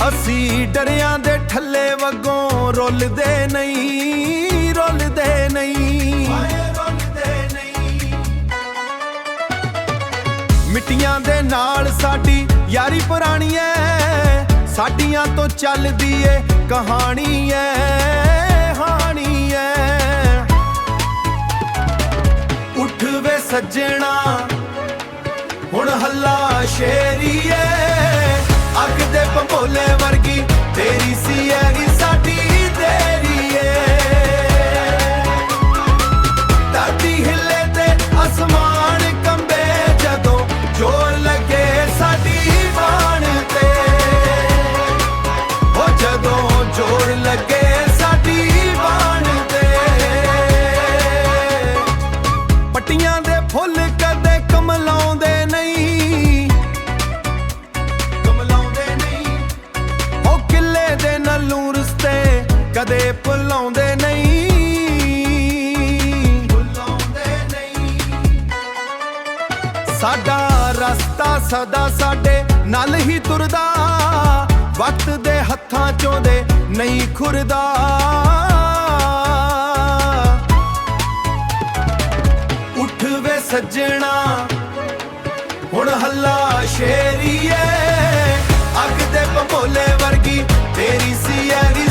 ਅਸੀਂ ਡਰਿਆਂ ਦੇ ਠੱਲੇ ਵਗੋਂ ਰੁੱਲਦੇ ਨਹੀਂ, ਰੁੱਲਦੇ ਨਹੀਂ, ਰੁੱਲਦੇ ਨਹੀਂ। ਮਿੱਟੀਆਂ ਦੇ ਨਾਲ ਸਾਡੀ ਯਾਰੀ ਪੁਰਾਣੀ ਐ, ਸਾਡੀਆਂ ਤੋਂ ਚੱਲਦੀ ਏ ਕਹਾਣੀ ਐ, ਹਾਣੀ ਐ। ਉੱਠ ਵੇ ਸੱਜਣਾ ਹੁਣ ਹੱਲਾ ਸ਼ੇਰੀ ਐ, ਅੱਗ ਦੇ ਭੰਬੋਲੇ ਵਰਗੀ ਤੇਰੀ ਸੀ ਹੈਗੀ ਸਾਡੀ ਤੇਰੀ ਏ। ਧਰਤੀ ਹਿੱਲੇ ਤੇ ਅਸਮਾਨ ਕੰਬੇ ਜਦੋਂ ਜ਼ੋਰ ਲੱਗੇ ਸਾਡੀ ਬਾਣ ਤੇ, ਹੋ ਜਦੋਂ ਜ਼ੋਰ ਲੱਗੇ ਸਾਡੀ ਬਾਣ ਤੇ। ਪੱਟੀਆਂ ਦੇ ਫੁੱਲ ਕਦੇ ਕਮਲਾਉਂਦੇ ਨਹੀਂ, ਕਮਲਾਉਂਦੇ ਨਹੀਂ। ਉਹ ਕਿੱਲੇ ਦੇ ਨਲੂ ਰਸਤੇ ਕਦੇ ਭੁਲਾਉਂਦੇ ਨਹੀਂ, ਭੁਲਾਉਂਦੇ ਨਹੀਂ। ਸਾਡਾ ਰਸਤਾ ਸਦਾ ਸਾਡੇ ਨਾਲ ਹੀ ਤੁਰਦਾ, ਵਕਤ ਦੇ ਹੱਥਾਂ ਚੋਂ ਦੇ ਨਹੀਂ ਖੁਰਦਾ। ਉੱਠ ਵੇ ਸੱਜਣਾ ਹੁਣ ਹੱਲਾ ਸ਼ੇਰੀ ਐ, ਅੱਗ ਦੇ ਭੰਬੋਲੇ ਵਰਗੀ ਤੇਰੀ ਸੀ ਹੈਗੀ